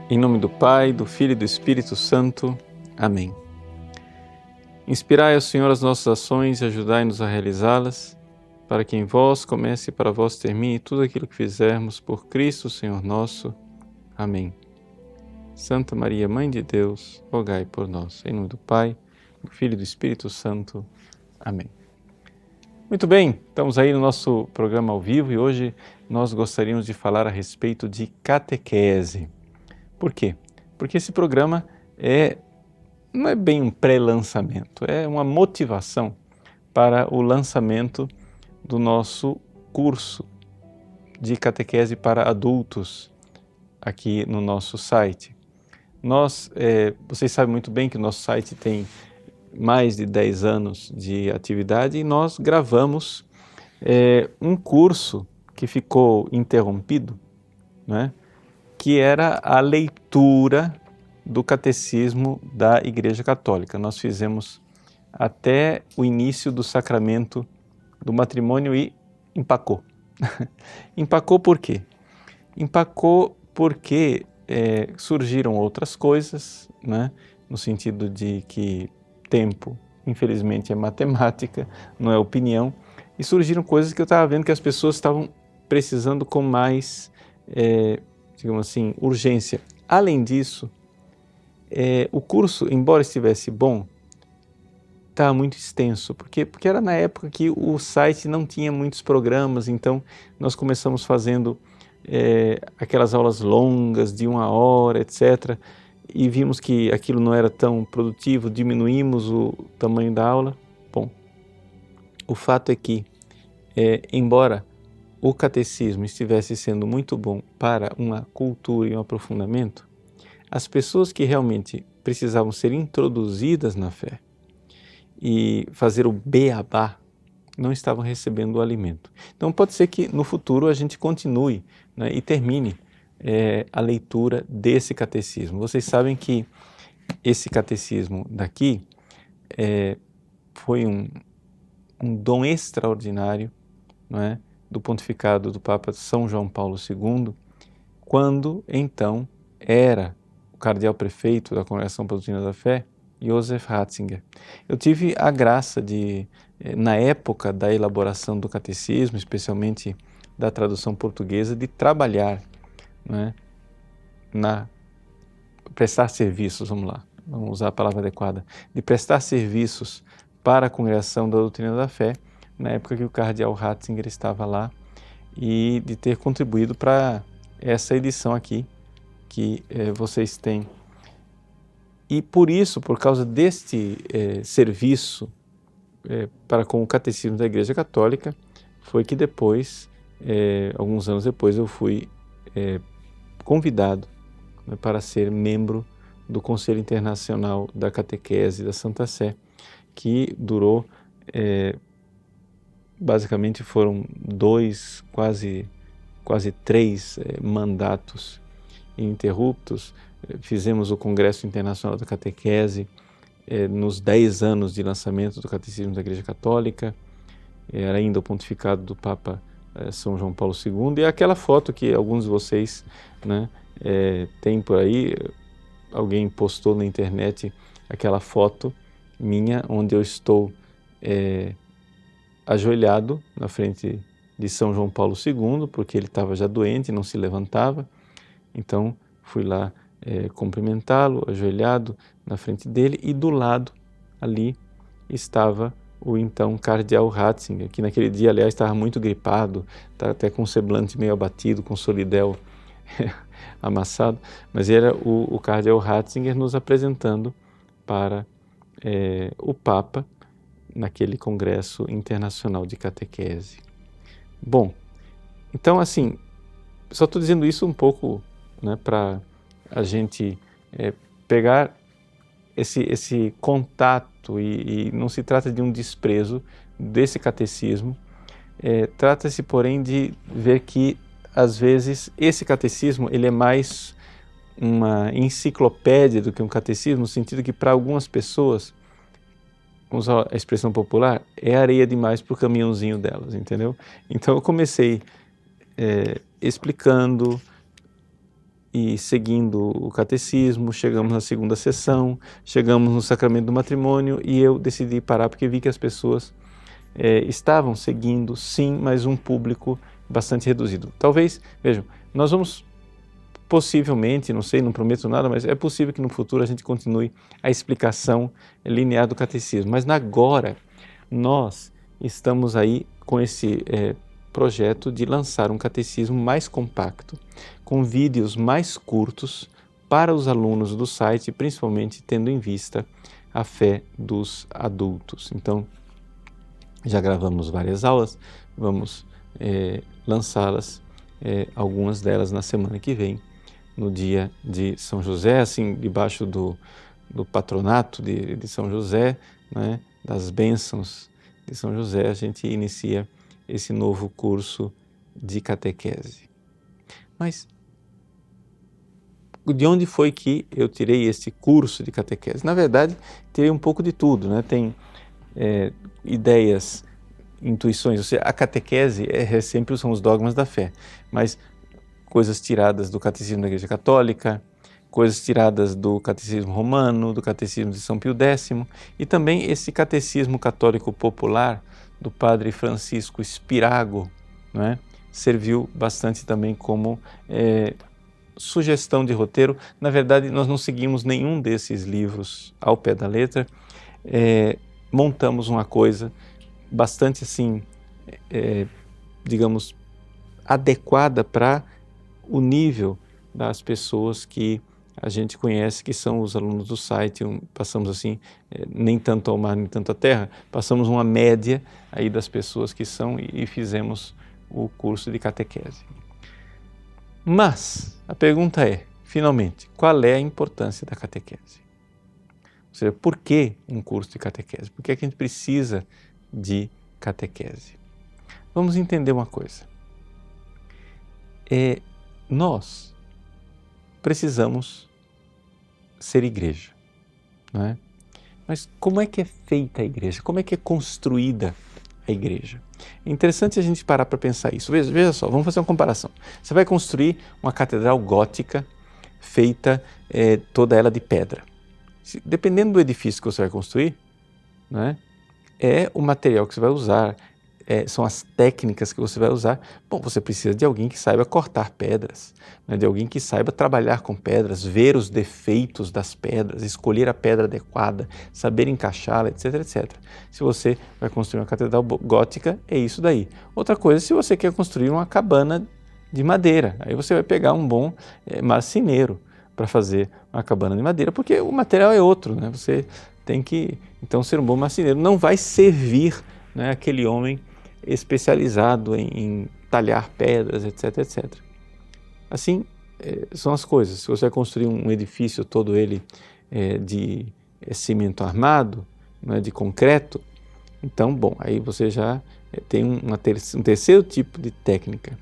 Em nome do Pai, do Filho e do Espírito Santo. Amém. Inspirai ao Senhor as nossas ações e ajudai-nos a realizá-las, para que em vós comece e para vós termine tudo aquilo que fizermos por Cristo, Senhor nosso. Amém. Santa Maria, Mãe de Deus, rogai por nós. Em nome do Pai, do Filho e do Espírito Santo. Amém. Muito bem, estamos aí no nosso programa ao vivo e hoje nós gostaríamos de falar a respeito de catequese. Por quê? Porque esse programa não é bem um pré-lançamento, é uma motivação para o lançamento do nosso curso de catequese para adultos aqui no nosso site. Vocês sabem muito bem que o nosso site tem mais de 10 anos de atividade e nós gravamos um curso que ficou interrompido, né? Que era a leitura do Catecismo da Igreja Católica. Nós fizemos até o início do sacramento do matrimônio e empacou. Empacou por quê? Empacou porque surgiram outras coisas, né? No sentido de que tempo, infelizmente, é matemática, não é opinião, e surgiram coisas que eu estava vendo que as pessoas estavam precisando com mais, digamos assim, urgência. Além disso, o curso, embora estivesse bom, estava muito extenso, porque era na época que o site não tinha muitos programas, então nós começamos fazendo aquelas aulas longas de 1 hora, etc., e vimos que aquilo não era tão produtivo, diminuímos o tamanho da aula. Bom, o fato é que, embora o catecismo estivesse sendo muito bom para uma cultura e um aprofundamento, as pessoas que realmente precisavam ser introduzidas na fé e fazer o beabá não estavam recebendo o alimento. Então pode ser que no futuro a gente continue, né, e termine a leitura desse catecismo. Vocês sabem que esse catecismo daqui foi um dom extraordinário, não é, do pontificado do Papa São João Paulo II, quando então era o cardeal-prefeito da Congregação para a Doutrina da Fé, Joseph Ratzinger. Eu tive a graça de, na época da elaboração do catecismo, especialmente da tradução portuguesa, de trabalhar, né, prestar serviços, vamos usar a palavra adequada, de prestar serviços para a Congregação da Doutrina da Fé, na época que o cardeal Ratzinger estava lá, e de ter contribuído para essa edição aqui que vocês têm. E por isso, por causa deste serviço para com o Catecismo da Igreja Católica, foi que depois, alguns anos depois, eu fui convidado, né, para ser membro do Conselho Internacional da Catequese da Santa Sé, que durou, basicamente foram 2, quase 3 mandatos ininterruptos. Fizemos o Congresso Internacional da Catequese nos 10 anos de lançamento do Catecismo da Igreja Católica, era ainda o pontificado do Papa São João Paulo II, e aquela foto que alguns de vocês, né, tem por aí, alguém postou na internet aquela foto minha, onde eu estou ajoelhado na frente de São João Paulo II, porque ele estava já doente, não se levantava, então fui lá cumprimentá-lo, ajoelhado na frente dele, e do lado ali estava o então cardeal Ratzinger, que naquele dia, aliás, estava muito gripado, estava até com um semblante meio abatido, com solidel amassado, mas era o cardeal Ratzinger nos apresentando para o Papa naquele Congresso Internacional de Catequese. Bom, então assim, só estou dizendo isso um pouco, né, para a gente pegar esse contato, e não se trata de um desprezo desse catecismo, trata-se, porém, de ver que, às vezes, esse catecismo ele é mais uma enciclopédia do que um catecismo, no sentido que, para algumas pessoas, vamos usar a expressão popular, é areia demais para o caminhãozinho delas, entendeu? Então eu comecei explicando e seguindo o catecismo, chegamos na segunda sessão, chegamos no sacramento do matrimônio e eu decidi parar porque vi que as pessoas estavam seguindo, sim, mas um público bastante reduzido. Talvez, vejam, nós vamos possivelmente, não sei, não prometo nada, mas é possível que no futuro a gente continue a explicação linear do catecismo. Mas agora nós estamos aí com esse projeto de lançar um catecismo mais compacto, com vídeos mais curtos para os alunos do site, principalmente tendo em vista a fé dos adultos. Então, já gravamos várias aulas, vamos lançá-las, algumas delas na semana que vem, no dia de São José, assim, debaixo do patronato de São José, né, das bênçãos de São José, a gente inicia esse novo curso de catequese. Mas de onde foi que eu tirei esse curso de catequese? Na verdade, tirei um pouco de tudo, né? Tem ideias, intuições, ou seja, a catequese sempre são os dogmas da fé, mas coisas tiradas do Catecismo da Igreja Católica, coisas tiradas do Catecismo Romano, do Catecismo de São Pio X, e também esse Catecismo Católico Popular do Padre Francisco Spirago, né, serviu bastante também como sugestão de roteiro. Na verdade, nós não seguimos nenhum desses livros ao pé da letra, montamos uma coisa bastante assim, digamos, adequada para o nível das pessoas que a gente conhece, que são os alunos do site. Passamos assim, nem tanto ao mar, nem tanto à terra, passamos uma média aí das pessoas que são e fizemos o curso de catequese. Mas a pergunta é, finalmente, qual é a importância da catequese? Ou seja, por que um curso de catequese? Por que é que a gente precisa de catequese? Vamos entender uma coisa. Nós precisamos ser igreja, não é? Mas como é que é feita a igreja? Como é que é construída a igreja? É interessante a gente parar para pensar isso. Veja só, vamos fazer uma comparação. Você vai construir uma catedral gótica feita toda ela de pedra. Dependendo do edifício que você vai construir, não é? É o material que você vai usar, são as técnicas que você vai usar. Bom, você precisa de alguém que saiba cortar pedras, né? De alguém que saiba trabalhar com pedras, ver os defeitos das pedras, escolher a pedra adequada, saber encaixá-la, etc, etc. Se você vai construir uma catedral gótica, é isso daí. Outra coisa, se você quer construir uma cabana de madeira, aí você vai pegar um bom marceneiro para fazer uma cabana de madeira, porque o material é outro, né? Você tem que, então, ser um bom marceneiro. Não vai servir, né, aquele homem especializado em talhar pedras, etc, etc. Assim são as coisas. Se você vai construir um edifício todo ele de cimento armado, né, de concreto, então, bom, aí você já tem um terceiro tipo de técnica.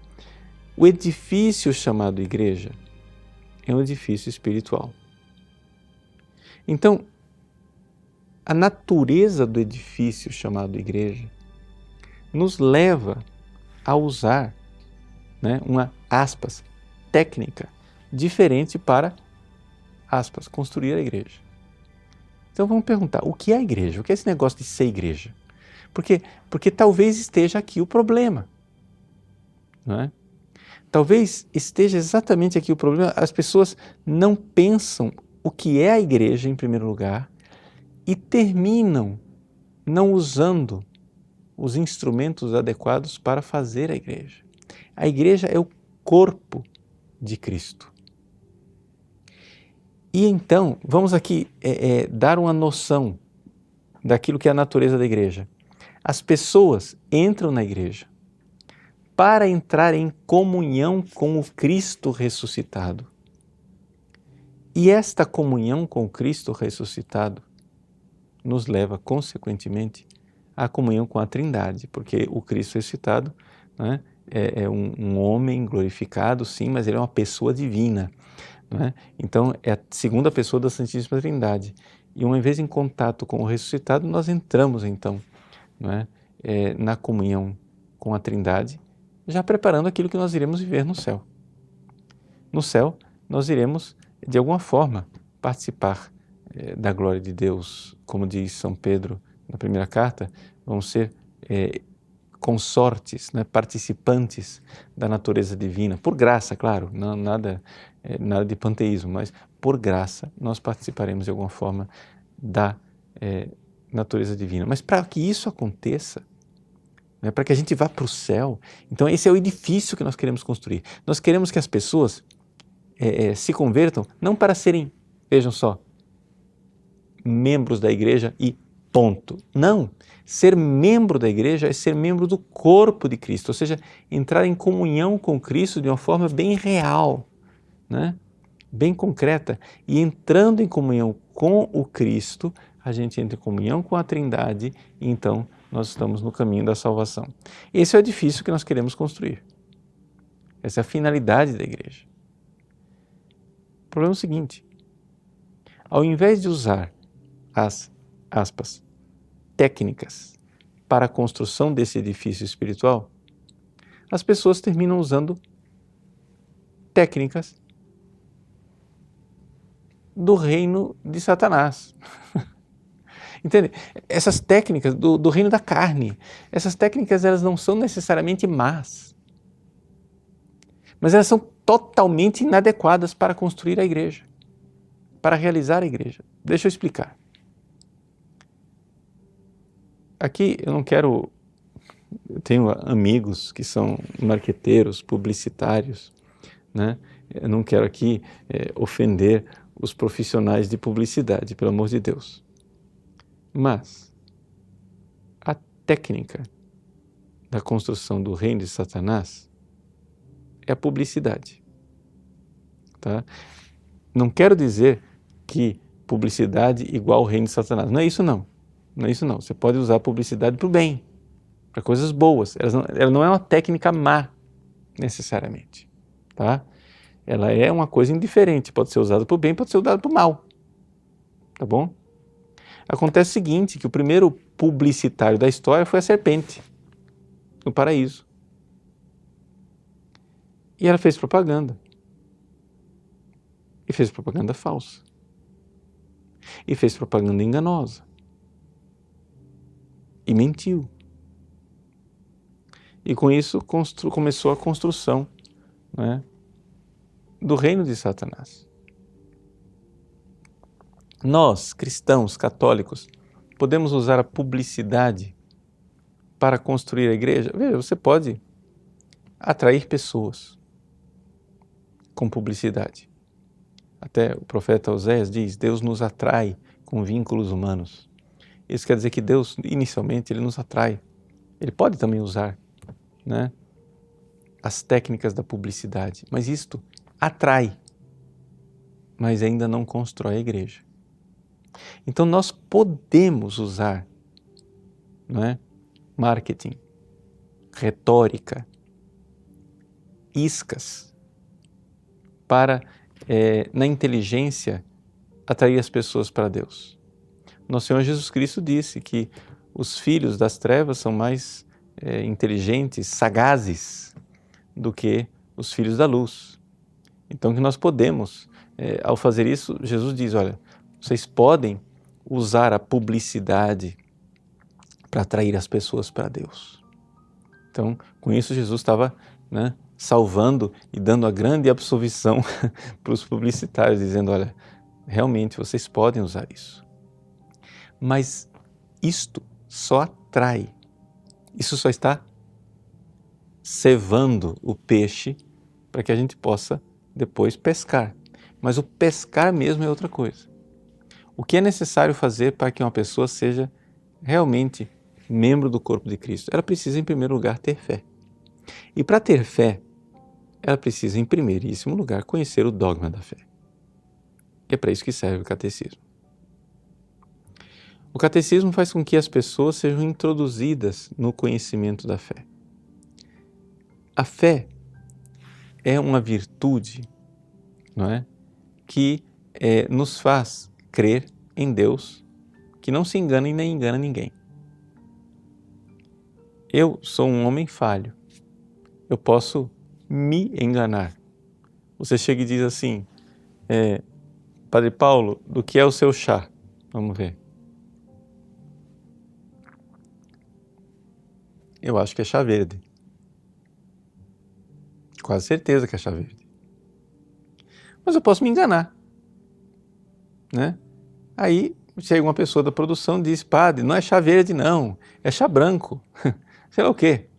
O edifício chamado igreja é um edifício espiritual. Então, a natureza do edifício chamado igreja nos leva a usar, né, uma, aspas, técnica diferente para, aspas, construir a igreja. Então vamos perguntar, o que é a igreja? O que é esse negócio de ser igreja? Porque talvez esteja aqui o problema, não é? Talvez esteja exatamente aqui o problema. As pessoas não pensam o que é a igreja em primeiro lugar e terminam não usando os instrumentos adequados para fazer a igreja. A igreja é o corpo de Cristo. E então, vamos aqui dar uma noção daquilo que é a natureza da igreja. As pessoas entram na igreja para entrar em comunhão com o Cristo ressuscitado. E esta comunhão com o Cristo ressuscitado nos leva, consequentemente, à comunhão com a Trindade, porque o Cristo ressuscitado, né, é um homem glorificado, sim, mas ele é uma pessoa divina, né? Então, é a segunda pessoa da Santíssima Trindade. E uma vez em contato com o ressuscitado, nós entramos, então, né, na comunhão com a Trindade, já preparando aquilo que nós iremos viver no céu. No céu, nós iremos, de alguma forma, participar da glória de Deus. Como diz São Pedro na primeira carta, vamos ser consortes, né, participantes da natureza divina, por graça, claro, não, nada de panteísmo, mas por graça nós participaremos de alguma forma da natureza divina. Mas para que isso aconteça, né, para que a gente vá para o céu, então esse é o edifício que nós queremos construir. Nós queremos que as pessoas se convertam não para serem, vejam só, membros da igreja e ponto. Não! Ser membro da igreja é ser membro do corpo de Cristo, ou seja, entrar em comunhão com Cristo de uma forma bem real, né? Bem concreta. E entrando em comunhão com o Cristo, a gente entra em comunhão com a Trindade e então nós estamos no caminho da salvação. Esse é o edifício que nós queremos construir. Essa é a finalidade da igreja. O problema é o seguinte: ao invés de usar as, aspas, técnicas para a construção desse edifício espiritual, as pessoas terminam usando técnicas do reino de Satanás. Entende? Essas técnicas do reino da carne, essas técnicas elas não são necessariamente más, mas elas são totalmente inadequadas para construir a igreja, para realizar a igreja. Deixa eu explicar. Aqui eu tenho amigos que são marqueteiros, publicitários, né? Eu não quero aqui ofender os profissionais de publicidade, pelo amor de Deus. Mas a técnica da construção do reino de Satanás é a publicidade, tá? Não quero dizer que publicidade igual ao reino de Satanás. Não é isso não. Não é isso não. Você pode usar a publicidade para o bem, para coisas boas. Ela não é uma técnica má, necessariamente, tá? Ela é uma coisa indiferente. Pode ser usada para o bem, pode ser usada para o mal, tá bom? Acontece o seguinte, que o primeiro publicitário da história foi a serpente, no paraíso. E ela fez propaganda. E fez propaganda falsa. E fez propaganda enganosa. E mentiu. E com isso começou a construção, né, do reino de Satanás. Nós, cristãos, católicos, podemos usar a publicidade para construir a igreja? Veja, você pode atrair pessoas com publicidade. Até o profeta Oséias diz, Deus nos atrai com vínculos humanos. Isso quer dizer que Deus, inicialmente, Ele nos atrai. Ele pode também usar, né, as técnicas da publicidade, mas isto atrai, mas ainda não constrói a igreja. Então nós podemos usar, não é, marketing, retórica, iscas, para, na inteligência, atrair as pessoas para Deus. Nosso Senhor Jesus Cristo disse que os filhos das trevas são mais inteligentes, sagazes, do que os filhos da luz. Então que nós podemos, ao fazer isso, Jesus diz, olha, vocês podem usar a publicidade para atrair as pessoas para Deus. Então, com isso Jesus estava, né, salvando e dando a grande absolvição para os publicitários, dizendo, olha, realmente vocês podem usar isso. Mas isto só atrai, isso só está cevando o peixe para que a gente possa depois pescar. Mas o pescar mesmo é outra coisa. O que é necessário fazer para que uma pessoa seja realmente membro do corpo de Cristo? Ela precisa, em primeiro lugar, ter fé. E para ter fé, ela precisa, em primeiríssimo lugar, conhecer o dogma da fé. E é para isso que serve o catecismo. O catecismo faz com que as pessoas sejam introduzidas no conhecimento da fé. A fé é uma virtude, não é, que nos faz crer em Deus, que não se engana e nem engana ninguém. Eu sou um homem falho, eu posso me enganar. Você chega e diz assim, Padre Paulo, do que é o seu chá? Vamos ver. Eu acho que é chá verde. Quase certeza que é chá verde. Mas eu posso me enganar, né? Aí chega uma pessoa da produção e diz: padre, não é chá verde não, é chá branco. Sei lá o quê.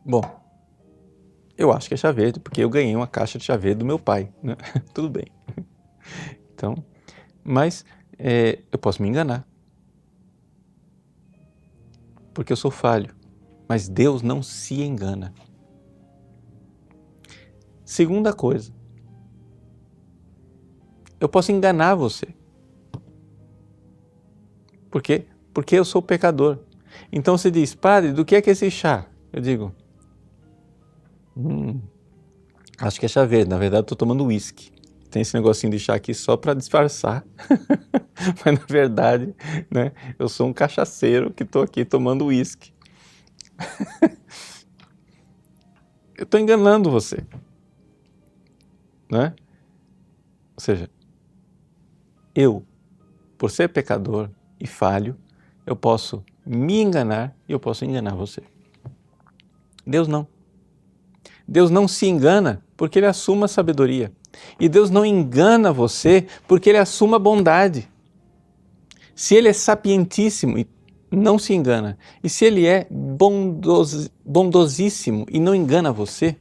Bom, eu acho que é chá verde porque eu ganhei uma caixa de chá verde do meu pai, né? Tudo bem. Então, mas eu posso me enganar. Porque eu sou falho. Mas Deus não se engana. Segunda coisa, eu posso enganar você. Por quê? Porque eu sou pecador. Então você diz: padre, do que é esse chá? Eu digo: acho que é chá verde. Na verdade, estou tomando uísque. Tem esse negocinho de chá aqui só para disfarçar. Mas na verdade, né, eu sou um cachaceiro que estou aqui tomando uísque. Eu estou enganando você, né? Ou seja, eu, por ser pecador e falho, eu posso me enganar e eu posso enganar você. Deus não. Deus não se engana porque Ele assume a sabedoria. E Deus não engana você porque Ele assume a bondade. Se Ele é sapientíssimo e não se engana, e se Ele é bondosíssimo e não engana você,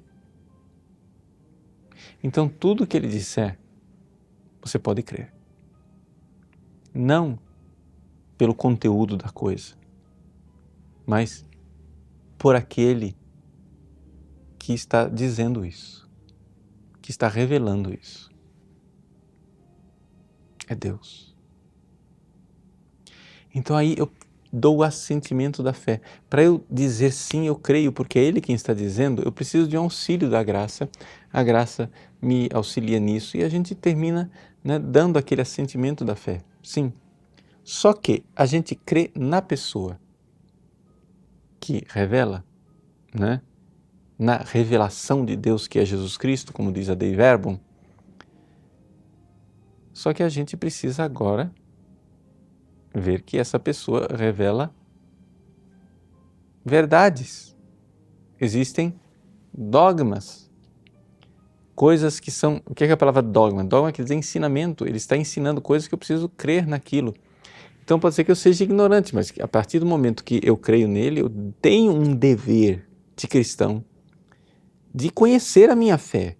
então tudo que Ele disser, você pode crer. Não pelo conteúdo da coisa, mas por aquele que está dizendo isso, que está revelando isso. É Deus. Então aí eu dou o assentimento da fé. Para eu dizer sim, eu creio, porque é Ele quem está dizendo, eu preciso de um auxílio da graça. A graça me auxilia nisso e a gente termina, né, dando aquele assentimento da fé. Sim. Só que a gente crê na pessoa que revela, né, na revelação de Deus que é Jesus Cristo, como diz a Dei Verbum. Só que a gente precisa agora ver que essa pessoa revela verdades. Existem dogmas, coisas que são... O que é a palavra dogma? Dogma quer dizer ensinamento, ele está ensinando coisas que eu preciso crer naquilo. Então pode ser que eu seja ignorante, mas a partir do momento que eu creio nele, eu tenho um dever de cristão de conhecer a minha fé.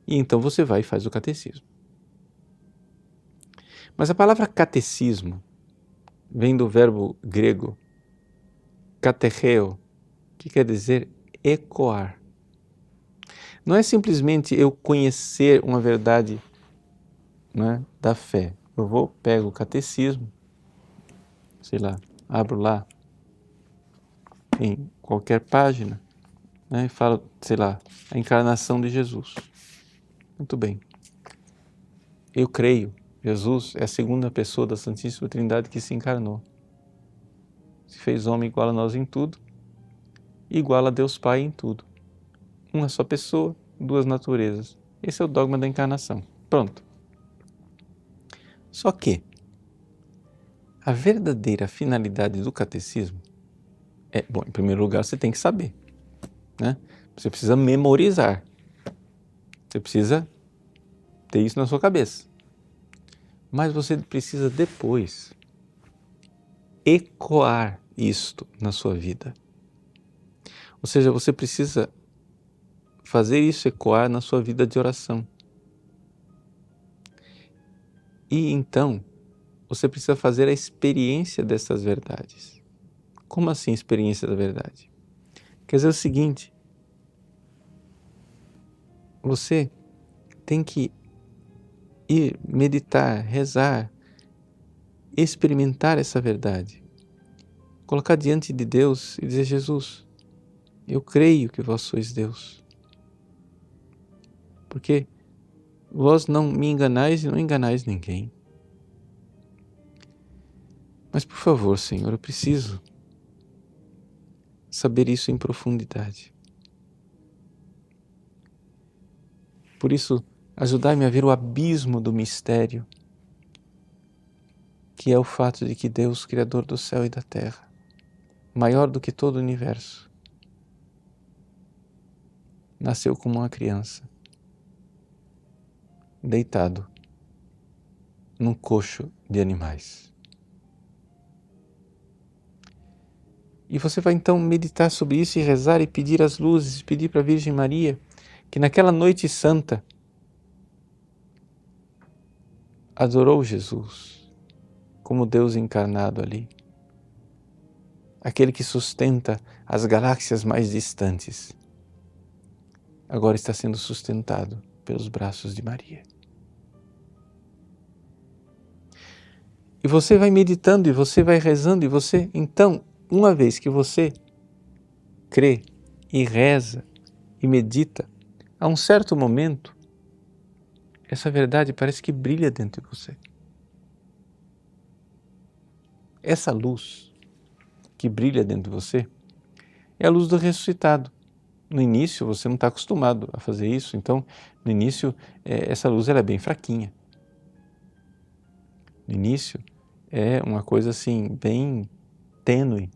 E então você vai e faz o catecismo. Mas a palavra catecismo vem do verbo grego katecheo, que quer dizer ecoar. Não é simplesmente eu conhecer uma verdade, né, da fé. Eu pego o catecismo, sei lá, abro lá em qualquer página, né, e falo, sei lá, a encarnação de Jesus. Muito bem. Eu creio, Jesus é a segunda pessoa da Santíssima Trindade que se encarnou. Se fez homem igual a nós em tudo, igual a Deus Pai em tudo. Uma só pessoa, duas naturezas. Esse é o dogma da encarnação. Pronto. Só que a verdadeira finalidade do catecismo bom, em primeiro lugar você tem que saber, né? Você precisa memorizar. Você precisa ter isso na sua cabeça. Mas você precisa depois ecoar isto na sua vida. Ou seja, você precisa fazer isso ecoar na sua vida de oração. E então, você precisa fazer a experiência dessas verdades. Como assim experiência da verdade? Quer dizer o seguinte, você tem que ir meditar, rezar, experimentar essa verdade. Colocar diante de Deus e dizer: Jesus, eu creio que vós sois Deus. Porque vós não me enganais e não enganais ninguém. Mas por favor, Senhor, eu preciso saber isso em profundidade. por isso, ajudai-me a ver o abismo do mistério, que é o fato de que Deus, Criador do céu e da terra, maior do que todo o universo, nasceu como uma criança, deitado num coxo de animais. E você vai então meditar sobre isso e rezar e pedir as luzes, pedir para a Virgem Maria que naquela noite santa adorou Jesus como Deus encarnado ali, aquele que sustenta as galáxias mais distantes, agora está sendo sustentado pelos braços de Maria. E você vai meditando, e você vai rezando, e você, então, uma vez que você crê e reza e medita, a um certo momento, essa verdade parece que brilha dentro de você. Essa luz que brilha dentro de você é a luz do ressuscitado. No início você não está acostumado a fazer isso, então no início essa luz ela é bem fraquinha. No início é uma coisa assim bem tênue.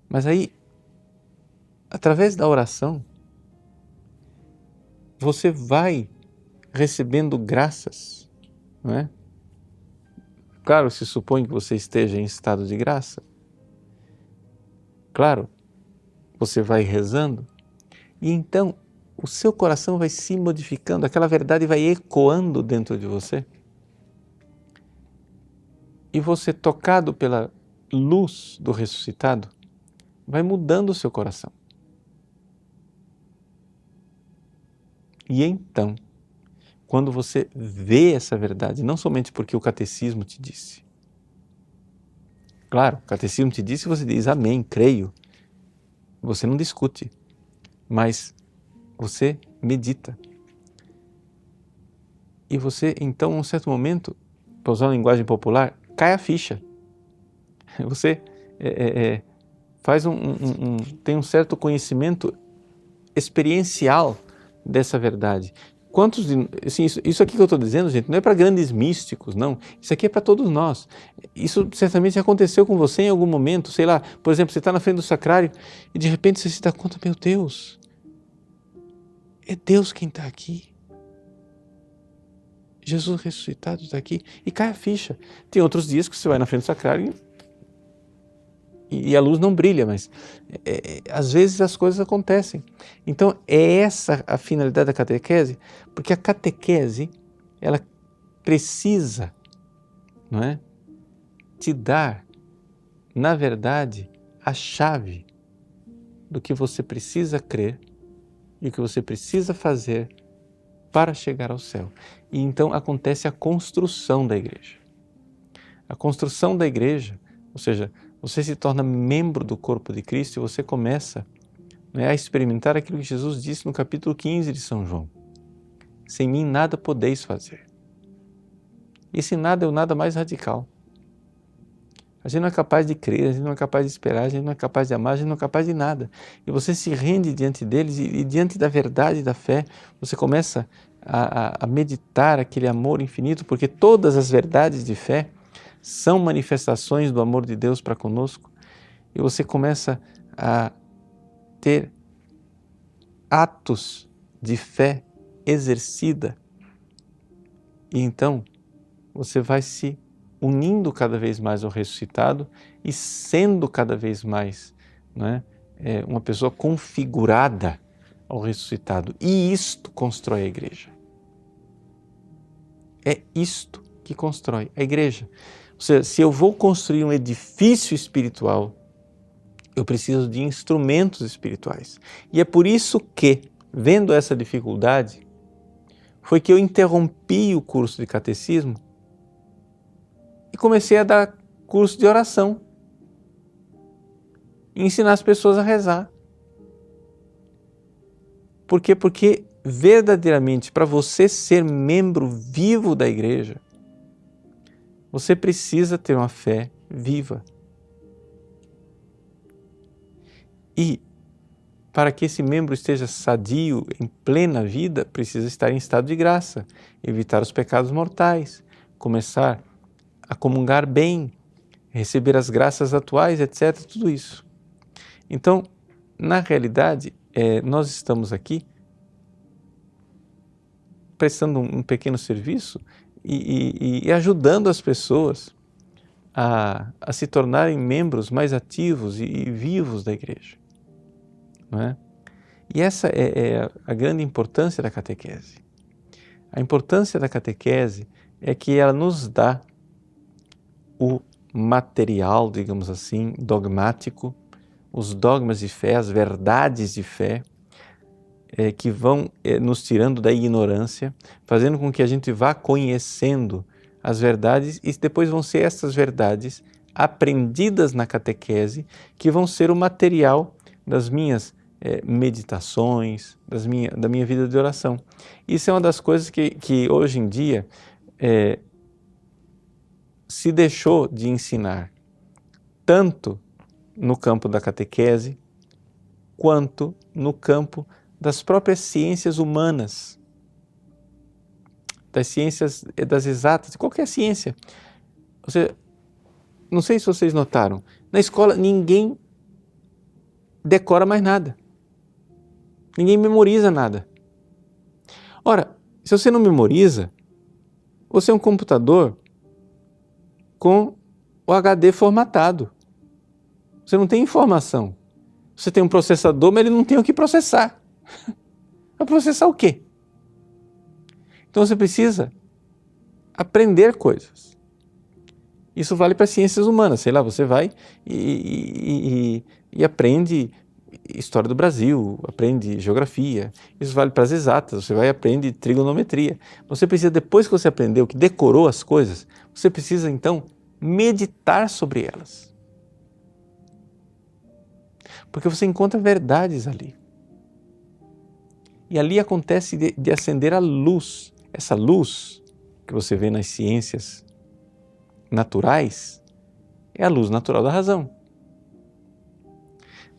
Mas aí, através da oração, você vai recebendo graças, não é? Claro, se supõe que você esteja em estado de graça. Claro, você vai rezando e então o seu coração vai se modificando, aquela verdade vai ecoando dentro de você. E você, tocado pela luz do ressuscitado, vai mudando o seu coração. E então, quando você vê essa verdade, não somente porque o catecismo te disse. Claro, o catecismo te disse e você diz amém, creio. Você não discute, mas você medita. E você, então, em um certo momento, para usar uma linguagem popular, cai a ficha. Você faz tem um certo conhecimento experiencial dessa verdade. Assim, isso aqui que eu estou dizendo, gente, não é para grandes místicos, não. Isso aqui é para todos nós. Isso certamente aconteceu com você em algum momento, sei lá, por exemplo, você está na frente do sacrário e de repente você se dá conta, meu Deus, é Deus quem está aqui. Jesus ressuscitado está aqui e cai a ficha. Tem outros dias que você vai na frente do sacrário e a luz não brilha, mas às vezes as coisas acontecem. Então é essa a finalidade da catequese, porque a catequese ela precisa, não é, te dar, na verdade, a chave do que você precisa crer e o que você precisa fazer para chegar ao céu. E então acontece a construção da igreja. A construção da igreja, ou seja, você se torna membro do corpo de Cristo e você começa, a experimentar aquilo que Jesus disse no capítulo 15 de São João. Sem mim nada podeis fazer. Esse nada é o nada mais radical. A gente não é capaz de crer, a gente não é capaz de esperar, a gente não é capaz de amar, a gente não é capaz de nada. E você se rende diante deles e diante da verdade e da fé, você começa a meditar aquele amor infinito, porque todas as verdades de fé são manifestações do amor de Deus para conosco, e você começa a ter atos de fé exercida, e então você vai se unindo cada vez mais ao ressuscitado e sendo cada vez mais, uma pessoa configurada ao ressuscitado. E isto constrói a igreja. É isto que constrói a igreja. Ou seja, se eu vou construir um edifício espiritual, eu preciso de instrumentos espirituais. E é por isso que, vendo essa dificuldade, foi que eu interrompi o curso de catecismo e comecei a dar curso de oração. E ensinar as pessoas a rezar. Por quê? Porque verdadeiramente, para você ser membro vivo da igreja, você precisa ter uma fé viva. E para que esse membro esteja sadio, em plena vida, precisa estar em estado de graça, evitar os pecados mortais, começar a comungar bem, receber as graças atuais, etc. Tudo isso. Então, na realidade, nós estamos aqui prestando um pequeno serviço e ajudando as pessoas a se tornarem membros mais ativos e vivos da igreja. Não é? E essa é a grande importância da catequese. A importância da catequese é que ela nos dá o material, digamos assim, dogmático, os dogmas de fé, as verdades de fé, que vão nos tirando da ignorância, fazendo com que a gente vá conhecendo as verdades, e depois vão ser essas verdades aprendidas na catequese que vão ser o material das minhas meditações, da minha vida de oração. Isso é uma das coisas que hoje em dia se deixou de ensinar, tanto no campo da catequese, quanto no campo das próprias ciências humanas, das ciências das exatas, de qualquer ciência. Não sei se vocês notaram, na escola ninguém decora mais nada. Ninguém memoriza nada. Ora, se você não memoriza, você é um computador com o HD formatado. Você não tem informação. Você tem um processador, mas ele não tem o que processar. Vai processar o quê? Então você precisa aprender coisas. Isso vale para ciências humanas. Sei lá, você vai e aprende história do Brasil, aprende geografia. Isso vale para as exatas. Você vai e aprende trigonometria. Você precisa, depois que você aprendeu, que decorou as coisas, você precisa então meditar sobre elas. Porque você encontra verdades ali. E ali acontece de acender a luz. Essa luz que você vê nas ciências naturais é a luz natural da razão.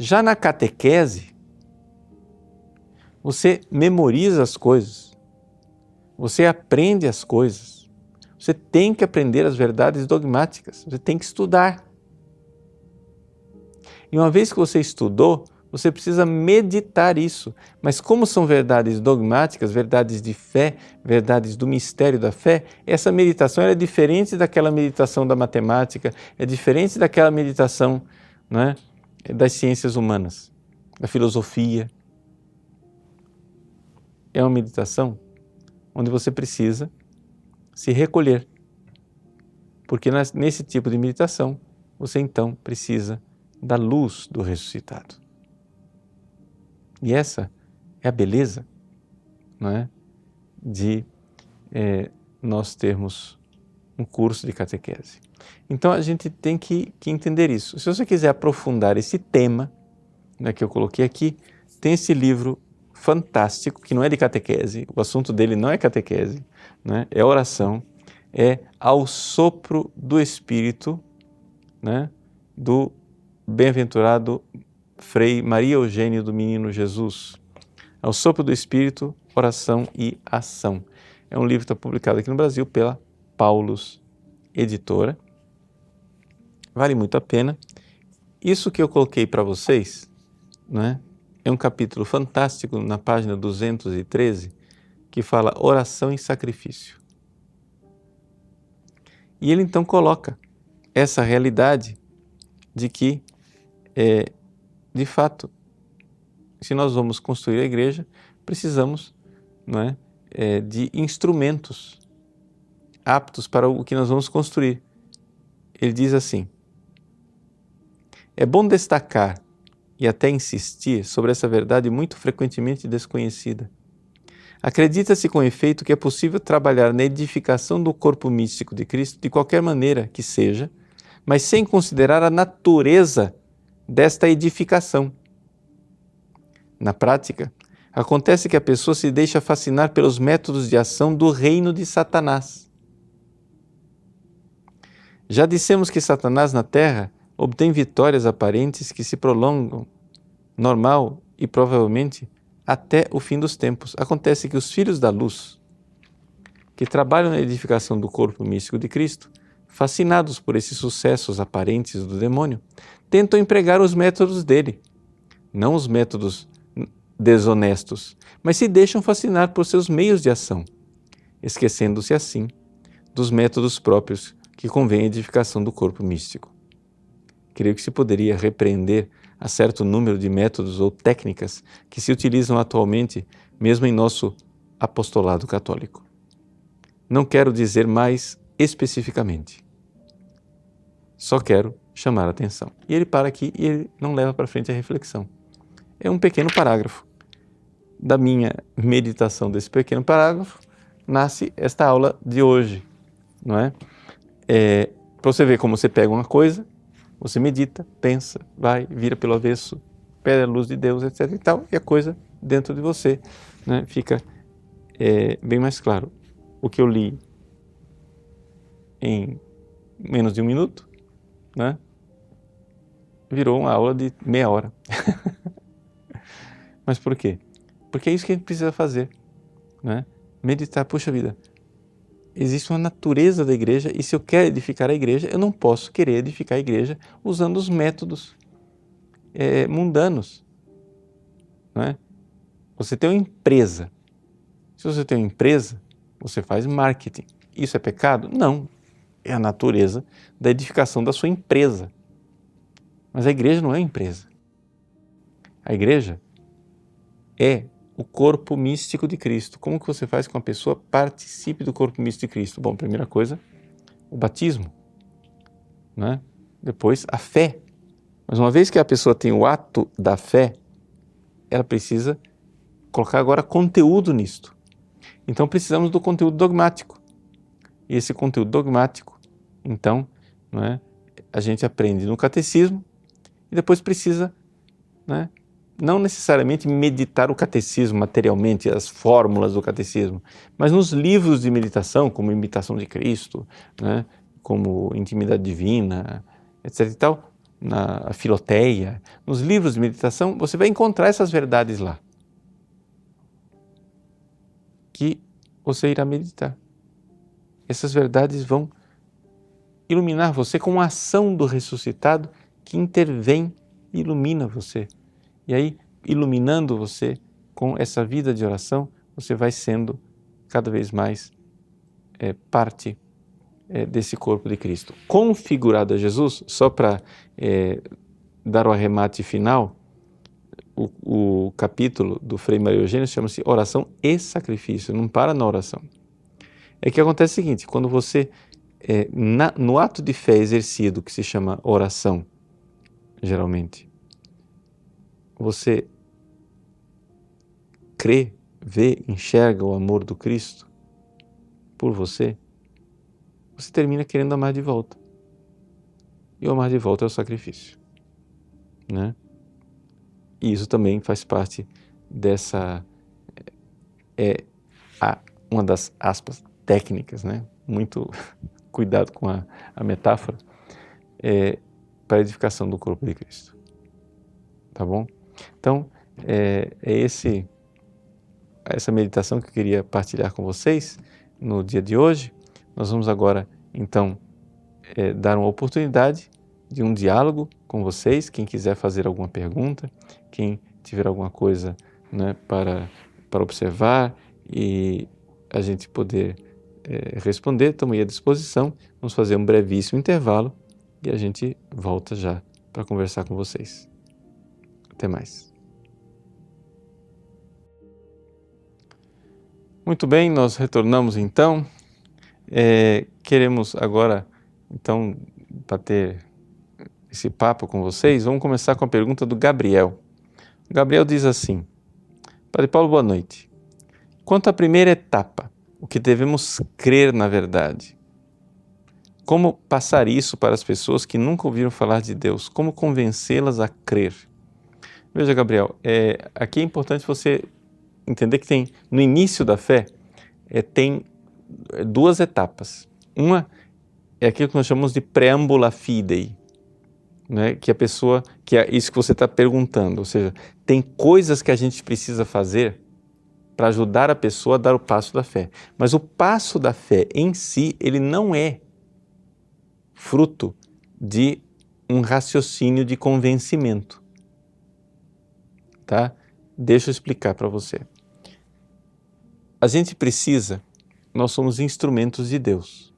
Já na catequese, você memoriza as coisas, você aprende as coisas, você tem que aprender as verdades dogmáticas, você tem que estudar. E uma vez que você estudou, você precisa meditar isso. Mas como são verdades dogmáticas, verdades de fé, verdades do mistério da fé, essa meditação é diferente daquela meditação da matemática, é diferente daquela meditação, não é, das ciências humanas, da filosofia. É uma meditação onde você precisa se recolher. Porque nesse tipo de meditação, você então precisa da luz do ressuscitado. E essa é a beleza, não é, de nós termos um curso de catequese. Então a gente tem que entender isso. Se você quiser aprofundar esse tema, né, que eu coloquei aqui, tem esse livro fantástico, que não é de catequese, o assunto dele não é catequese, né, é oração, é Ao Sopro do Espírito, né, do bem-aventurado Frei Maria Eugênio do Menino Jesus. Ao Sopro do Espírito, Oração e Ação. É um livro que está publicado aqui no Brasil pela Paulus Editora. Vale muito a pena. Isso que eu coloquei para vocês, né, é um capítulo fantástico na página 213, que fala oração e sacrifício. E ele então coloca essa realidade de que, de fato, se nós vamos construir a igreja, precisamos, não é, de instrumentos aptos para o que nós vamos construir. Ele diz assim: é bom destacar e até insistir sobre essa verdade muito frequentemente desconhecida. Acredita-se com efeito que é possível trabalhar na edificação do corpo místico de Cristo de qualquer maneira que seja, mas sem considerar a natureza desta edificação. Na prática, acontece que a pessoa se deixa fascinar pelos métodos de ação do reino de Satanás. Já dissemos que Satanás na Terra obtém vitórias aparentes que se prolongam, normal e provavelmente até o fim dos tempos. Acontece que os filhos da luz, que trabalham na edificação do corpo místico de Cristo, fascinados por esses sucessos aparentes do demônio, tentam empregar os métodos dele, não os métodos desonestos, mas se deixam fascinar por seus meios de ação, esquecendo-se assim dos métodos próprios que convém à edificação do corpo místico. Creio que se poderia repreender a certo número de métodos ou técnicas que se utilizam atualmente, mesmo em nosso apostolado católico. Não quero dizer mais especificamente. Só quero chamar a atenção. E ele para aqui e ele não leva para frente a reflexão. É um pequeno parágrafo. Da minha meditação desse pequeno parágrafo, nasce esta aula de hoje, não é? Para você ver como você pega uma coisa, você medita, pensa, vai, vira pelo avesso, pede a luz de Deus, etc. e tal, e a coisa dentro de você, né, fica bem mais claro. O que eu li em menos de 1 minuto, né, virou uma aula de meia hora. Mas por quê? Porque é isso que a gente precisa fazer, né? Meditar, puxa vida, existe uma natureza da igreja e se eu quero edificar a igreja, eu não posso querer edificar a igreja usando os métodos mundanos, né? Você tem uma empresa. Se você tem uma empresa, você faz marketing. Isso é pecado? Não. É a natureza da edificação da sua empresa. Mas a igreja não é uma empresa. A igreja é o corpo místico de Cristo. Como que você faz com que uma pessoa participe do corpo místico de Cristo? Bom, primeira coisa, o batismo, né? Depois, a fé. Mas uma vez que a pessoa tem o ato da fé, ela precisa colocar agora conteúdo nisto. Então, precisamos do conteúdo dogmático. E esse conteúdo dogmático, então, a gente aprende no catecismo e depois precisa, não necessariamente meditar o catecismo materialmente, as fórmulas do catecismo, mas nos livros de meditação, como Imitação de Cristo, como Intimidade Divina, etc. e tal, na Filoteia, nos livros de meditação, você vai encontrar essas verdades lá, que você irá meditar. Essas verdades vão iluminar você com a ação do ressuscitado que intervém e ilumina você. E aí, iluminando você com essa vida de oração, você vai sendo cada vez mais parte desse corpo de Cristo. Configurado a Jesus, só para dar o arremate final, o capítulo do Frei Mário Eugênio chama-se Oração e Sacrifício, não para na oração. É que acontece o seguinte, quando você, no ato de fé exercido, que se chama oração, geralmente, você crê, vê, enxerga o amor do Cristo por você, você termina querendo amar de volta. E o amar de volta é o sacrifício, né? E isso também faz parte dessa, uma das aspas técnicas, né? Muito cuidado com a metáfora, para a edificação do corpo de Cristo. Tá bom? Então, essa meditação que eu queria partilhar com vocês no dia de hoje. Nós vamos agora, então, dar uma oportunidade de um diálogo com vocês. Quem quiser fazer alguma pergunta, quem tiver alguma coisa, para observar e a gente poder responder, estamos aí à disposição. Vamos fazer um brevíssimo intervalo e a gente volta já para conversar com vocês. Até mais. Muito bem, nós retornamos então. Queremos agora, então, bater esse papo com vocês. Vamos começar com a pergunta do Gabriel. O Gabriel diz assim: Padre Paulo, boa noite. Quanto à primeira etapa, o que devemos crer na verdade? Como passar isso para as pessoas que nunca ouviram falar de Deus? Como convencê-las a crer? Veja, Gabriel, aqui é importante você entender que tem, no início da fé, tem duas etapas. Uma é aquilo que nós chamamos de preambula fidei, né, que a pessoa, que é isso que você está perguntando, ou seja, tem coisas que a gente precisa fazer para ajudar a pessoa a dar o passo da fé. Mas o passo da fé em si, ele não é fruto de um raciocínio de convencimento, tá? Deixa eu explicar para você. A gente precisa, nós somos instrumentos de Deus.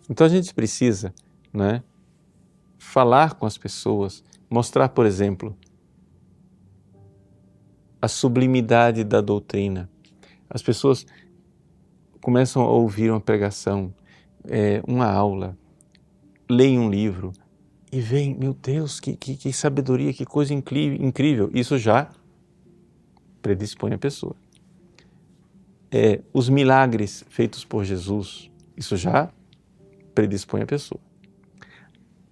Então a gente precisa, né, falar com as pessoas, mostrar, por exemplo, a sublimidade da doutrina. As pessoas começam a ouvir uma pregação, uma aula, leem um livro e veem, meu Deus, que sabedoria, que coisa incrível. Isso já predispõe a pessoa. Os milagres feitos por Jesus, isso já predispõe a pessoa.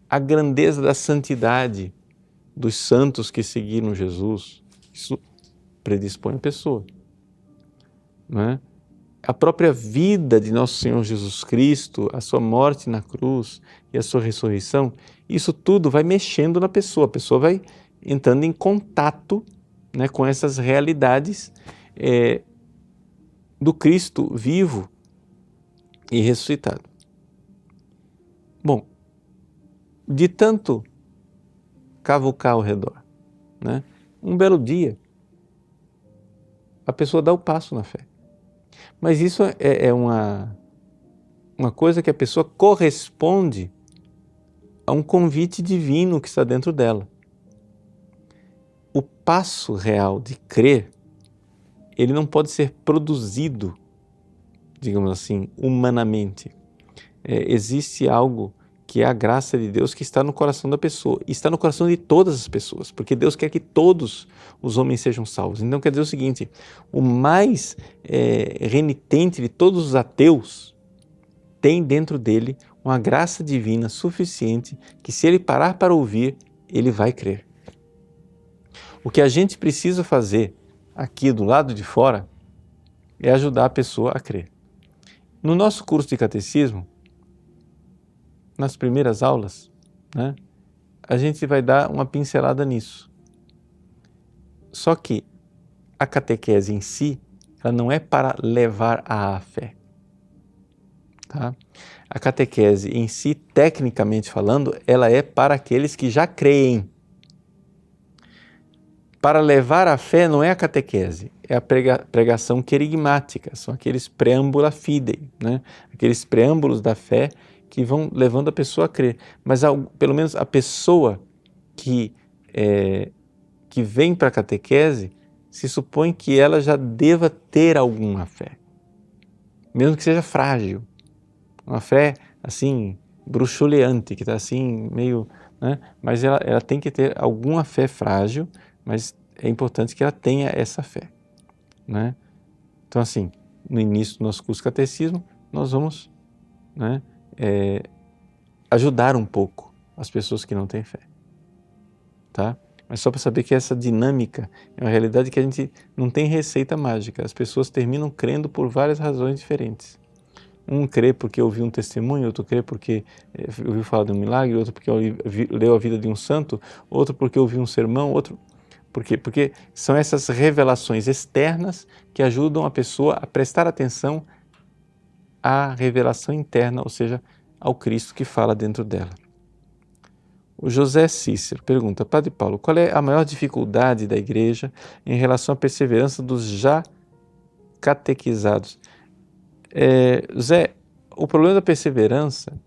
A grandeza da santidade dos santos que seguiram Jesus, isso predispõe a pessoa, não é? A própria vida de nosso Senhor Jesus Cristo, a sua morte na cruz e a sua ressurreição, isso tudo vai mexendo na pessoa. A pessoa vai entrando em contato, né, com essas realidades do Cristo vivo e ressuscitado. Bom, de tanto cavucar ao redor, né, um belo dia, a pessoa dá o passo na fé. Mas isso é uma coisa que a pessoa corresponde a um convite divino que está dentro dela. O passo real de crer, ele não pode ser produzido, digamos assim, humanamente. Existe algo que é a graça de Deus que está no coração da pessoa, e está no coração de todas as pessoas, porque Deus quer que todos os homens sejam salvos. Então quer dizer o seguinte, o mais renitente de todos os ateus tem dentro dele uma graça divina suficiente que, se ele parar para ouvir, ele vai crer. O que a gente precisa fazer aqui do lado de fora é ajudar a pessoa a crer. No nosso curso de catecismo, nas primeiras aulas, né, a gente vai dar uma pincelada nisso. Só que a catequese em si, ela não é para levar à fé. Tá? A catequese em si, tecnicamente falando, ela é para aqueles que já creem. Para levar à fé não é a catequese, é a pregação querigmática, são aqueles preâmbula fidei, né? Aqueles preâmbulos da fé que vão levando a pessoa a crer. Mas pelo menos a pessoa que vem para a catequese, se supõe que ela já deva ter alguma fé, mesmo que seja frágil. Uma fé assim, bruxuleante, que está assim meio, né? Mas ela tem que ter alguma fé frágil, mas é importante que ela tenha essa fé, né? Então assim, no início do nosso curso de catecismo, nós vamos, né, ajudar um pouco as pessoas que não têm fé, tá? Mas só para saber que essa dinâmica é uma realidade que a gente não tem receita mágica. As pessoas terminam crendo por várias razões diferentes. Um crê porque ouviu um testemunho, outro crê porque ouviu falar de um milagre, outro porque leu a vida de um santo, outro porque ouviu um sermão, outro... Por quê? Porque são essas revelações externas que ajudam a pessoa a prestar atenção à revelação interna, ou seja, ao Cristo que fala dentro dela. O José Cícero pergunta, Padre Paulo, qual é a maior dificuldade da Igreja em relação à perseverança dos já catequizados? Zé, o problema da perseverança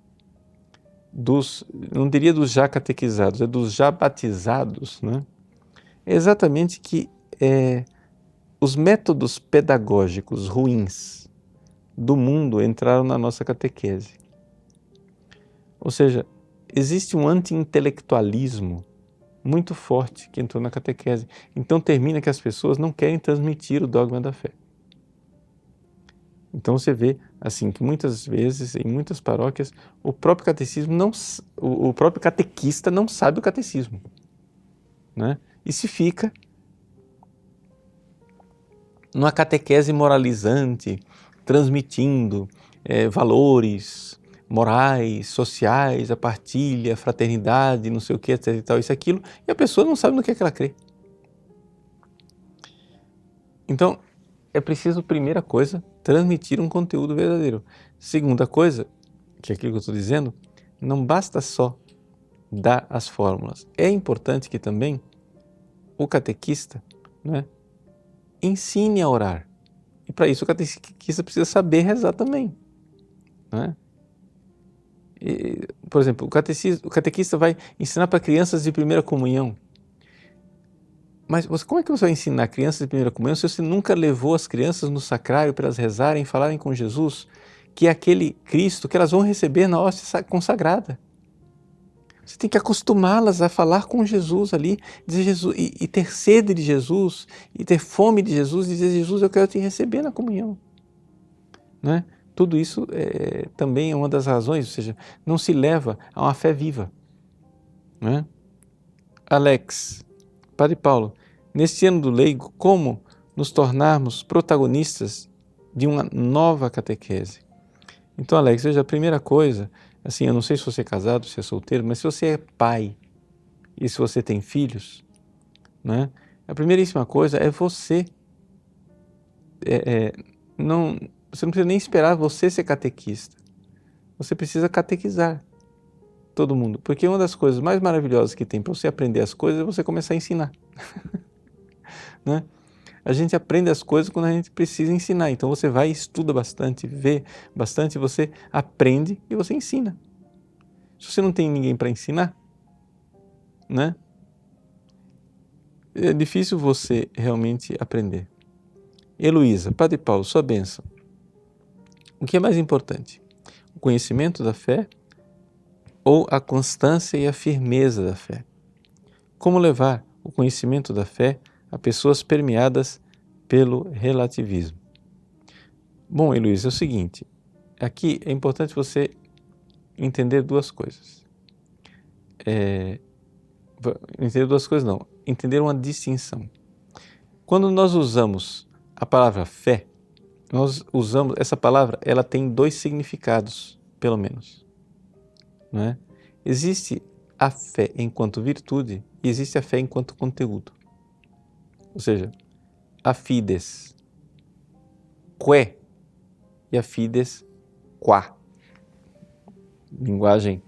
não diria dos já catequizados, é dos já batizados, né? É exatamente que os métodos pedagógicos ruins do mundo entraram na nossa catequese. Ou seja, existe um anti-intelectualismo muito forte que entrou na catequese. Então termina que as pessoas não querem transmitir o dogma da fé. Então você vê assim que muitas vezes, em muitas paróquias, o próprio catecismo o próprio catequista não sabe o catecismo, né? E se fica numa catequese moralizante, transmitindo valores, morais, sociais, a partilha, a fraternidade, não sei o que, etc e tal, isso e aquilo, e a pessoa não sabe no que ela crê. Então, é preciso, primeira coisa, transmitir um conteúdo verdadeiro. Segunda coisa, que é aquilo que eu estou dizendo, não basta só dar as fórmulas. É importante que também o catequista, né, ensine a orar. E para isso o catequista precisa saber rezar também. Né? Por exemplo, o catequista vai ensinar para crianças de primeira comunhão. Mas como é que você vai ensinar crianças de primeira comunhão se você nunca levou as crianças no sacrário para elas rezarem, falarem com Jesus, que é aquele Cristo que elas vão receber na hóstia consagrada? Você tem que acostumá-las a falar com Jesus ali, dizer Jesus, e ter sede de Jesus, e ter fome de Jesus, e dizer, Jesus, eu quero te receber na comunhão. Né? Tudo isso também é uma das razões, ou seja, não se leva a uma fé viva. Né? Alex, Padre Paulo, neste ano do leigo, como nos tornarmos protagonistas de uma nova catequese? Então, Alex, veja, a primeira coisa, assim, eu não sei se você é casado, se é solteiro, mas se você é pai e se você tem filhos, né, a primeiríssima coisa é você, você não precisa nem esperar você ser catequista, você precisa catequizar todo mundo, porque uma das coisas mais maravilhosas que tem para você aprender as coisas é você começar a ensinar. Né? A gente aprende as coisas quando a gente precisa ensinar, então você vai e estuda bastante, vê bastante, você aprende e você ensina. Se você não tem ninguém para ensinar, né? É difícil você realmente aprender. Heloísa, Padre Paulo, sua bênção. O que é mais importante? O conhecimento da fé ou a constância e a firmeza da fé? Como levar o conhecimento da fé a pessoas permeadas pelo relativismo? Bom, Heloísa, é o seguinte, aqui é importante você entender duas coisas. Entender duas coisas não, entender uma distinção. Quando nós usamos a palavra fé, nós usamos, essa palavra, ela tem dois significados, pelo menos. Não é? Existe a fé enquanto virtude e existe a fé enquanto conteúdo. Ou seja, a fides que e a fides qua. Linguagem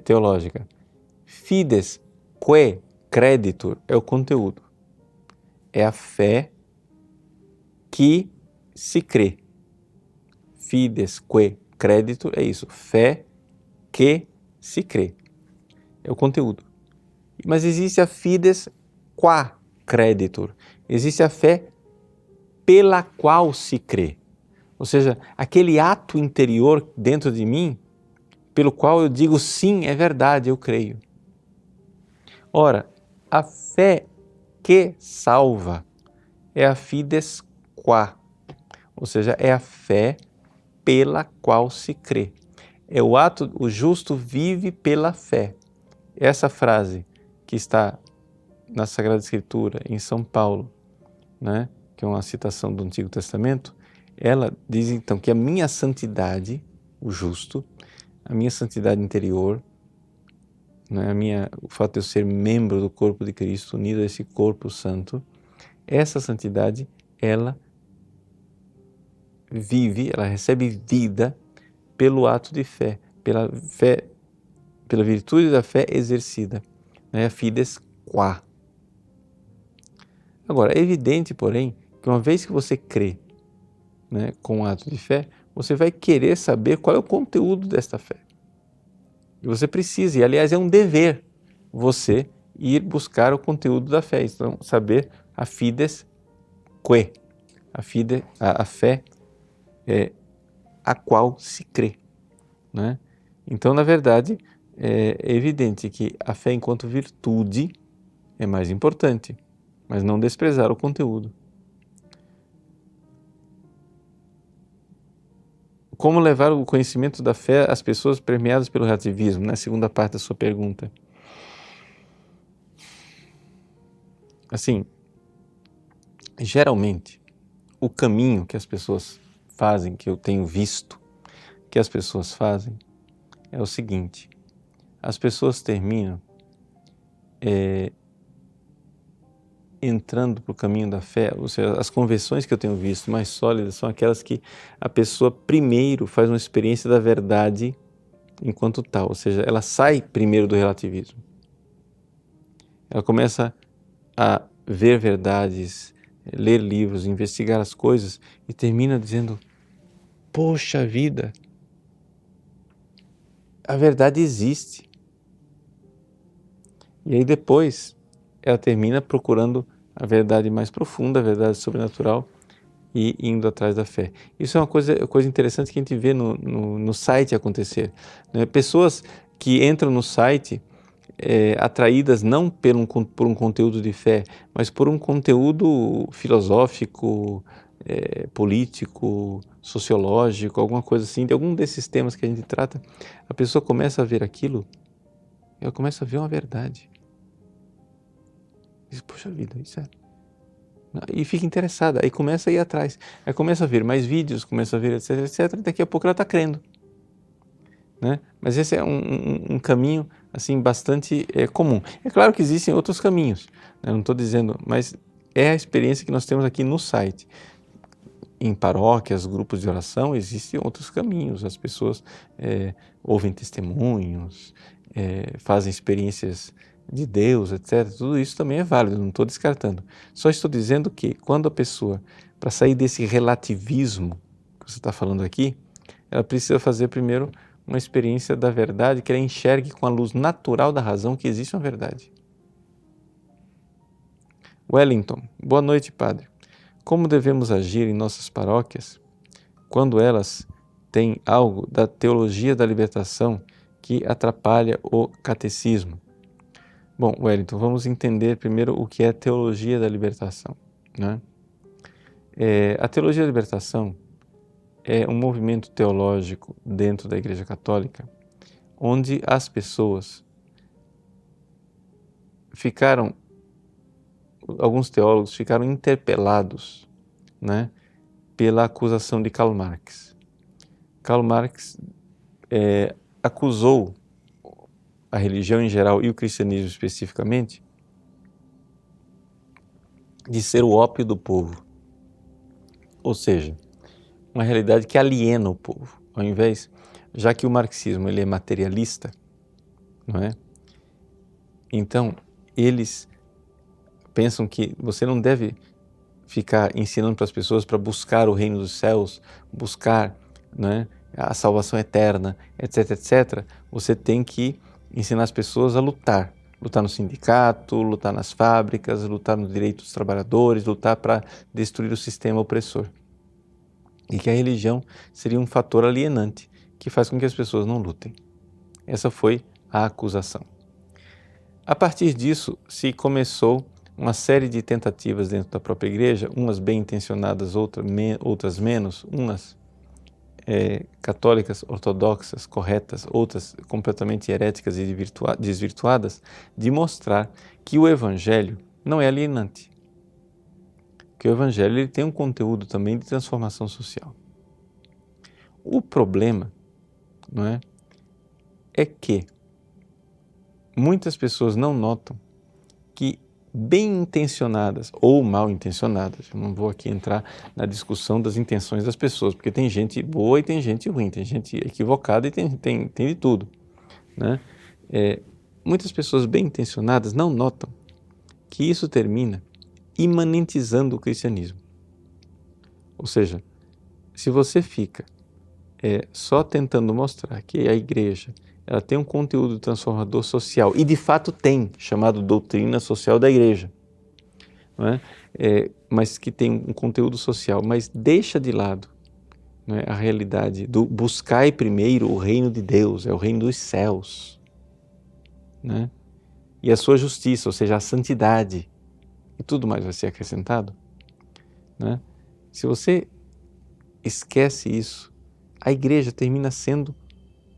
teológica. Fides que creditur é o conteúdo. É a fé que se crê. Fides que creditur é isso, fé que se crê. É o conteúdo. Mas existe a fides qua creditur. Existe a fé pela qual se crê. Ou seja, aquele ato interior dentro de mim, pelo qual eu digo sim, é verdade, eu creio. Ora, a fé que salva é a fides qua, ou seja, é a fé pela qual se crê. É o ato, o justo vive pela fé. Essa frase que está na Sagrada Escritura, em São Paulo, né, que é uma citação do Antigo Testamento, ela diz então que a minha santidade, o justo, a minha santidade interior, né, o fato de eu ser membro do corpo de Cristo, unido a esse corpo santo, essa santidade, ela vive, ela recebe vida pelo ato de fé, pela virtude da fé exercida, né, a fides qua. Agora, é evidente, porém, que uma vez que você crê, né, com o ato de fé, você vai querer saber qual é o conteúdo desta fé. E você precisa, e aliás é um dever, você ir buscar o conteúdo da fé, então saber a fides que, a fé a qual se crê. Né? Então, na verdade, é evidente que a fé enquanto virtude é mais importante, mas não desprezar o conteúdo. Como levar o conhecimento da fé às pessoas permeadas pelo relativismo, na segunda parte da sua pergunta. Assim, geralmente, o caminho que as pessoas fazem, que eu tenho visto que as pessoas fazem, é o seguinte: as pessoas terminam entrando para o caminho da fé, ou seja, as conversões que eu tenho visto mais sólidas são aquelas que a pessoa primeiro faz uma experiência da verdade enquanto tal, ou seja, ela sai primeiro do relativismo. Ela começa a ver verdades, ler livros, investigar as coisas e termina dizendo: poxa vida, a verdade existe. E aí depois ela termina procurando a verdade mais profunda, a verdade sobrenatural e indo atrás da fé. Isso é uma coisa interessante que a gente vê no site acontecer, né? Pessoas que entram no site atraídas não por um conteúdo de fé, mas por um conteúdo filosófico, político, sociológico, alguma coisa assim, de algum desses temas que a gente trata, a pessoa começa a ver aquilo, ela começa a ver uma verdade. Diz, poxa vida, isso é... E fica interessada, aí começa a ir atrás, aí começa a ver mais vídeos, começa a ver etc, etc, e daqui a pouco ela está crendo, né? Mas esse é um caminho assim bastante comum. É claro que existem outros caminhos, né? Não estou dizendo, mas é a experiência que nós temos aqui no site. Em paróquias, grupos de oração, existem outros caminhos. As pessoas ouvem testemunhos, fazem experiências de Deus, etc. Tudo isso também é válido, não estou descartando. Só estou dizendo que quando a pessoa, para sair desse relativismo que você está falando aqui, ela precisa fazer primeiro uma experiência da verdade, que ela enxergue com a luz natural da razão que existe uma verdade. Wellington, boa noite, padre. Como devemos agir em nossas paróquias quando elas têm algo da teologia da libertação que atrapalha o catecismo? Bom, Wellington, vamos entender primeiro o que é teologia da libertação, né? A teologia da libertação é um movimento teológico dentro da Igreja Católica onde as pessoas alguns teólogos ficaram interpelados, né, pela acusação de Karl Marx. Karl Marx acusou a religião em geral e o cristianismo especificamente de ser o ópio do povo, ou seja, uma realidade que aliena o povo. Ao invés, já que o marxismo ele é materialista, não é? Então, eles pensam que você não deve ficar ensinando para as pessoas para buscar o reino dos céus, buscar, né, a salvação eterna, etc, etc. Você tem que ensinar as pessoas a lutar. Lutar no sindicato, lutar nas fábricas, lutar no direito dos trabalhadores, lutar para destruir o sistema opressor. E que a religião seria um fator alienante que faz com que as pessoas não lutem. Essa foi a acusação. A partir disso, se começou uma série de tentativas dentro da própria igreja, umas bem intencionadas, outras menos, umas católicas, ortodoxas, corretas, outras completamente heréticas e desvirtuadas, de mostrar que o Evangelho não é alienante, que o Evangelho ele tem um conteúdo também de transformação social. O problema, não é que muitas pessoas não notam que bem intencionadas ou mal intencionadas, eu não vou aqui entrar na discussão das intenções das pessoas, porque tem gente boa e tem gente ruim, tem gente equivocada e tem de tudo, né? Muitas pessoas bem intencionadas não notam que isso termina imanentizando o cristianismo. Ou seja, se você fica só tentando mostrar que a igreja ela tem um conteúdo transformador social, e de fato tem, chamado doutrina social da igreja, não é? Mas que tem um conteúdo social, mas deixa de lado, não é, a realidade do buscai primeiro o reino de Deus, é o reino dos céus, né? E a sua justiça, ou seja, a santidade, e tudo mais vai ser acrescentado, né? Se você esquece isso, a igreja termina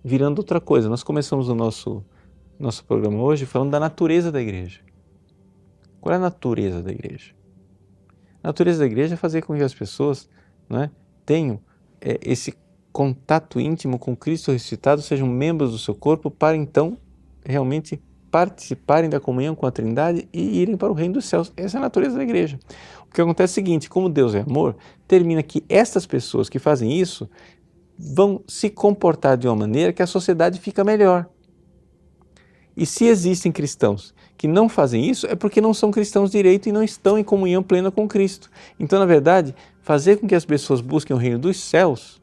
virando outra coisa. Nós começamos o nosso programa hoje falando da natureza da igreja. Qual é a natureza da igreja? A natureza da igreja é fazer com que as pessoas, não é, tenham esse contato íntimo com Cristo ressuscitado, sejam membros do seu corpo, para então realmente participarem da comunhão com a Trindade e irem para o reino dos céus. Essa é a natureza da igreja. O que acontece é o seguinte: como Deus é amor, termina que estas pessoas que fazem isso vão se comportar de uma maneira que a sociedade fica melhor. E se existem cristãos que não fazem isso, é porque não são cristãos direito e não estão em comunhão plena com Cristo. Então, na verdade, fazer com que as pessoas busquem o reino dos céus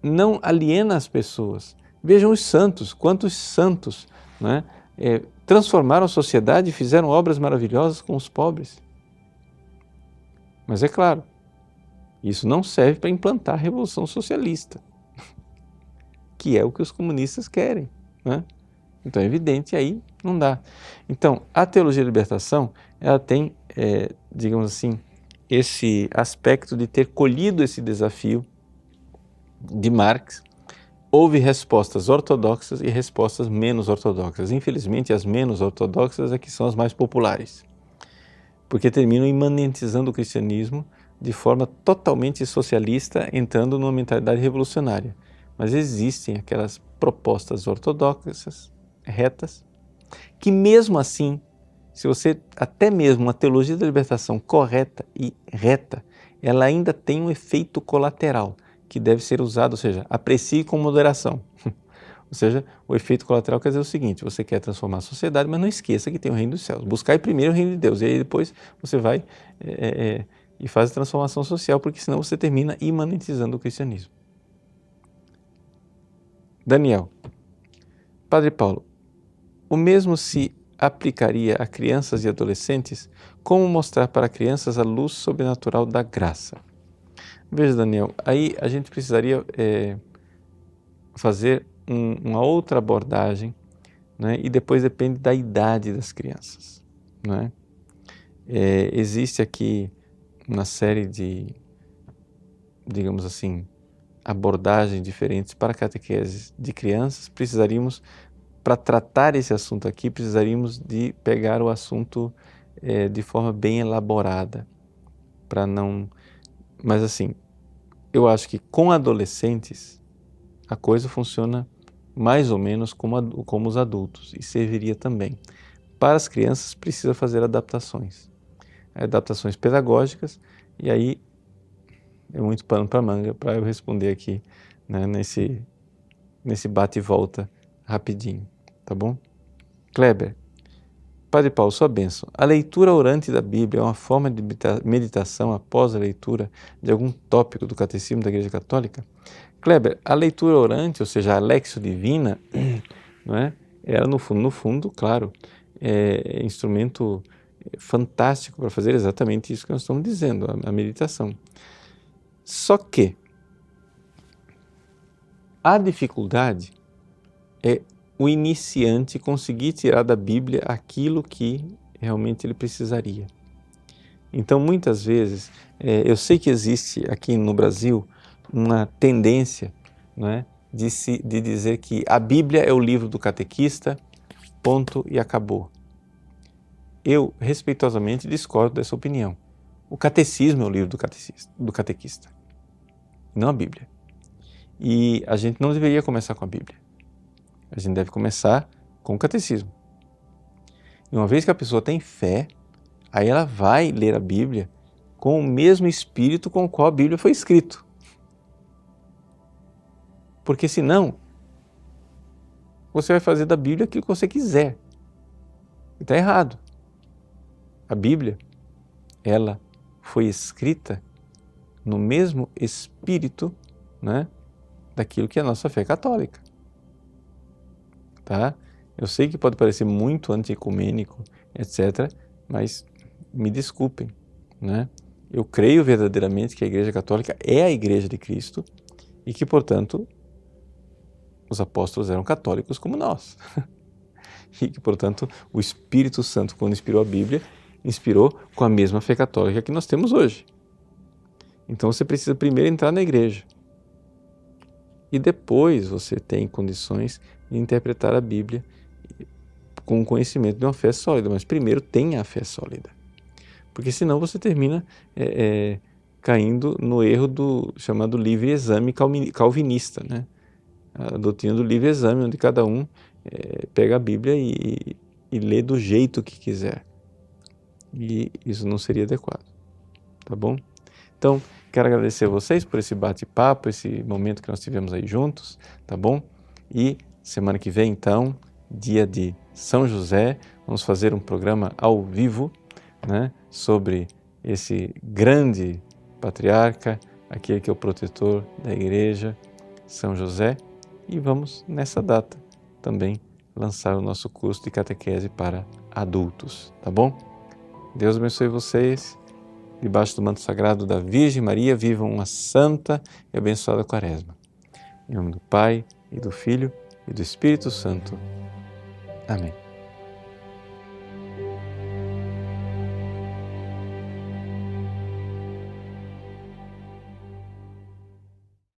não aliena as pessoas. Vejam os santos, quantos santos, né, transformaram a sociedade e fizeram obras maravilhosas com os pobres. Mas é claro, isso não serve para implantar a revolução socialista, que é o que os comunistas querem, né? Então é evidente, aí não dá. Então, a teologia da libertação, ela tem, digamos assim, esse aspecto de ter colhido esse desafio de Marx. Houve respostas ortodoxas e respostas menos ortodoxas. Infelizmente, as menos ortodoxas é que são as mais populares, porque terminam imanentizando o cristianismo de forma totalmente socialista, entrando numa mentalidade revolucionária. Mas existem aquelas propostas ortodoxas, retas, que mesmo assim, se você, até mesmo uma teologia da libertação correta e reta, ela ainda tem um efeito colateral que deve ser usado, ou seja, aprecie com moderação. Ou seja, o efeito colateral quer dizer o seguinte: você quer transformar a sociedade, mas não esqueça que tem o reino dos céus. Buscai primeiro o reino de Deus, e aí depois você vai e faz a transformação social, porque senão você termina imanentizando o cristianismo. Daniel: Padre Paulo, o mesmo se aplicaria a crianças e adolescentes? Como mostrar para crianças a luz sobrenatural da graça? Veja, Daniel, aí a gente precisaria fazer uma outra abordagem, né? E depois depende da idade das crianças, né? Existe aqui uma série de, digamos assim, abordagens diferentes para a catequese de crianças. Precisaríamos, para tratar esse assunto aqui, precisaríamos de pegar o assunto de forma bem elaborada, para não... Mas assim, eu acho que com adolescentes a coisa funciona mais ou menos como os adultos, e serviria também. Para as crianças precisa fazer adaptações pedagógicas, e aí é muito pano para manga para eu responder aqui, né, nesse bate e volta rapidinho, tá bom? Kleber: Padre Paulo, sua bênção. A leitura orante da Bíblia é uma forma de meditação após a leitura de algum tópico do Catecismo da Igreja Católica? Kleber, a leitura orante, ou seja, a Lexio Divina, não é? Ela no fundo, claro, é instrumento fantástico para fazer exatamente isso que nós estamos dizendo, a meditação. Só que a dificuldade é o iniciante conseguir tirar da Bíblia aquilo que realmente ele precisaria. Então, muitas vezes, eu sei que existe aqui no Brasil uma tendência, né, de dizer que a Bíblia é o livro do catequista, ponto e acabou. Eu, respeitosamente, discordo dessa opinião. O catecismo é o livro do catequista, não a Bíblia. E a gente não deveria começar com a Bíblia. A gente deve começar com o catecismo. E uma vez que a pessoa tem fé, aí ela vai ler a Bíblia com o mesmo espírito com o qual a Bíblia foi escrita. Porque senão, você vai fazer da Bíblia aquilo que você quiser. E está errado. A Bíblia, ela foi escrita no mesmo espírito, né, daquilo que é a nossa fé católica. Tá? Eu sei que pode parecer muito anti-ecumênico, etc., mas me desculpem, né? Eu creio verdadeiramente que a Igreja Católica é a Igreja de Cristo e que, portanto, os apóstolos eram católicos como nós. E que, portanto, o Espírito Santo, quando inspirou a Bíblia, inspirou com a mesma fé católica que nós temos hoje. Então você precisa primeiro entrar na igreja. E depois você tem condições de interpretar a Bíblia com o conhecimento de uma fé sólida. Mas primeiro tenha a fé sólida. Porque senão você termina caindo no erro do chamado livre exame calvinista, né? A doutrina do livre exame, onde cada um pega a Bíblia e lê do jeito que quiser. E isso não seria adequado, tá bom? Então, quero agradecer a vocês por esse bate-papo, esse momento que nós tivemos aí juntos, tá bom? E semana que vem, então, dia de São José, vamos fazer um programa ao vivo, né, sobre esse grande patriarca, aquele que é o protetor da Igreja, São José, e vamos, nessa data, também lançar o nosso curso de catequese para adultos, tá bom? Deus abençoe vocês. Debaixo do manto sagrado da Virgem Maria, vivam uma santa e abençoada Quaresma. Em nome do Pai, e do Filho, e do Espírito Santo. Amém.